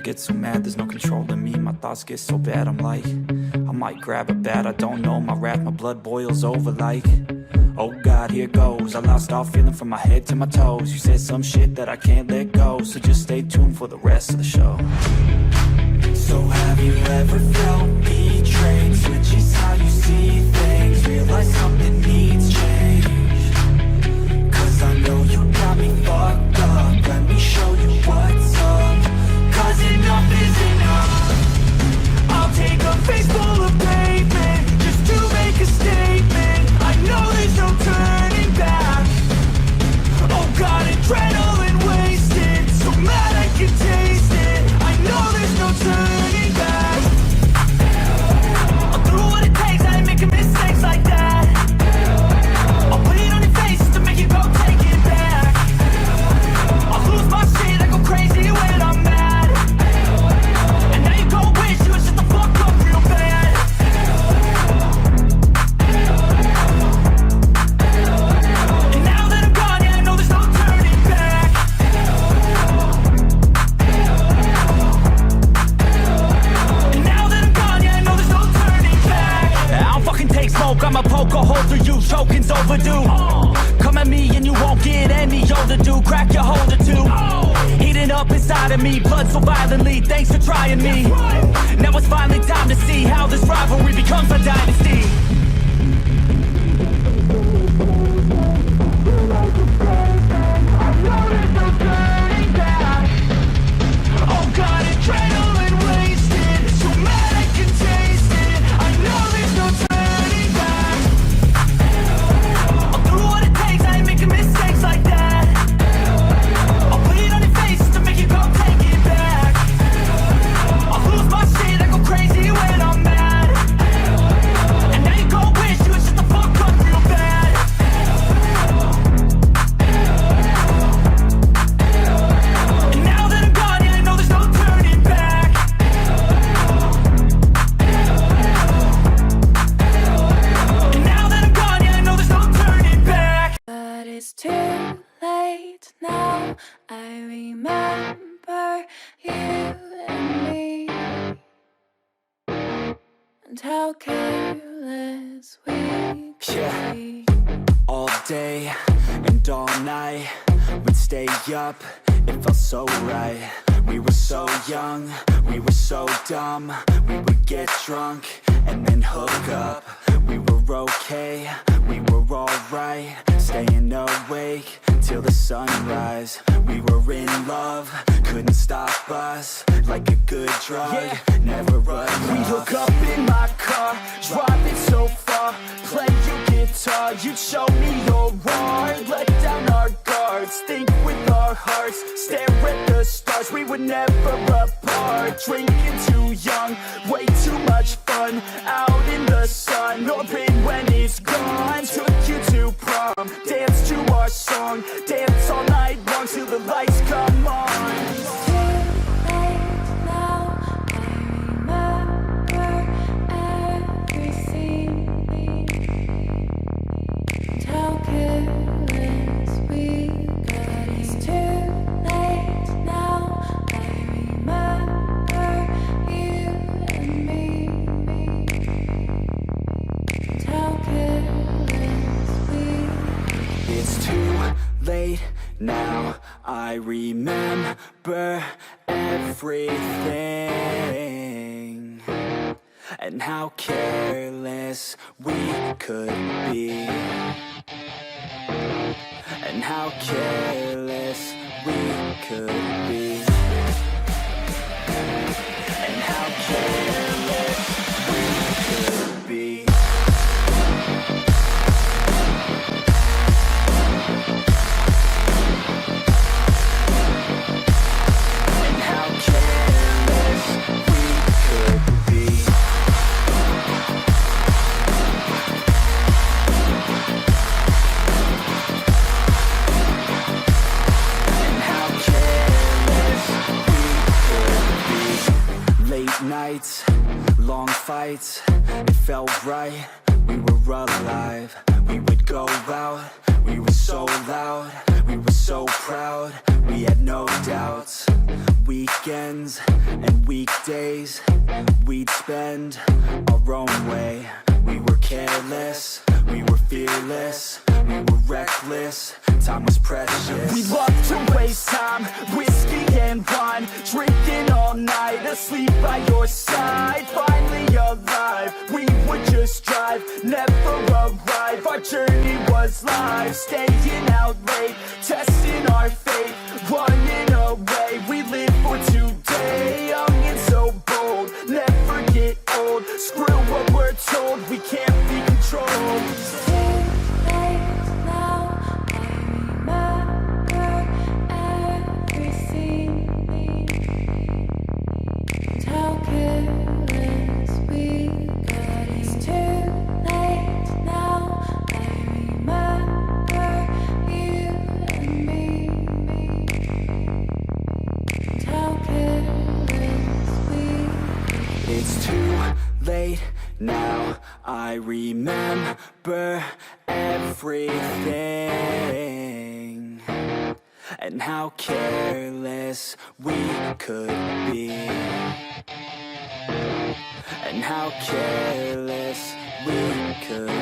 get so mad, there's no controlling me. My thoughts get so bad, I'm like, I might grab a bat, I don't know. My wrath, my blood boils over like, oh God, here goes. I lost all feeling from my head to my toes. You said some shit that I can't let go, so just stay tuned for the rest of the show. So have you ever felt betrayed? Switches how you see things, realize something needs change. Cause I know you got me fucked up, let me show you what's up. Cause enough is enough. I'll take a face full of pavement just to make a statement. I know there's no turning back. Oh God, adrenaline wasted, so mad I can taste it. I know there's no turning back. I'll do what it takes, I ain't making mistakes like that. I'll put it on your face to make you go take it back. I'll lose my shit, I go crazy when I'm mad. And now you go wish you would shut the fuck up real bad. And now that I'm gone, yeah, I know there's no turning back. And now that I'm gone, yeah, I know there's no turning back. I don't fucking take smoke, I'ma poke a hole through you, choking's overdue. Come at me and you won't get any older, dude. Crack your holder too. Heating up inside of me, blood so violently. Thanks for trying me. Now it's finally time to see how this rivalry becomes a dynasty. Oh God, adrenaline wasted, so mad I can taste it. I know there's no turning back. I'll do what it takes, I ain't making mistakes like that. I'll put it on your face to make you go take it back. I'll lose my shit, I go crazy when I'm mad. And now you go wish you would shut the fuck up real bad. And now that I'm gone, yeah, I know there's no turning back. And now that I'm gone, yeah, I know there's no turning back. But it's too late now. I remember you and me, and how careless we could be. All day and all night, we'd stay up, it felt so right. We were so young, we were so dumb. We would get drunk and then hook up. We were okay, we were alright, staying awake till the sunrise. We were in love, couldn't stop us, like a good drug, never enough. We hook up in my car, driving so far, play you guitar, you'd show me your art, let down our guards, think with our hearts, stare at the stars, we were never apart, drinking too young, way too much fun, out in the sun, orbit when it's gone, took you to prom, dance to our song, dance all night long till the lights come on. It's too late now. I remember everything, and how careless we got. It's too late now. I remember you and me, and how careless we. It's too late now, I remember everything, and how careless we could be, and how careless we could be, and how careless we could be. Nights, long fights, it felt right, we were alive. We would go out, we were so loud, we were so proud, we had no doubts. weekends and weekdays we'd spend our own way. We were careless, we were fearless, we were reckless, time was precious. We loved to waste time, whiskey and wine, drinking all night, asleep by your side. Finally alive, we would just drive, never arrive. Our journey was live, staying out late, testing our fate, running away. We live for today, young and so bold, never get old. Screw what we're told, we can't be controlled. Too late now, I remember everything. And how careless we got. It's too late now, I remember you and me. And how careless we. It's too late now, I remember everything, and how careless we could be, and how careless we could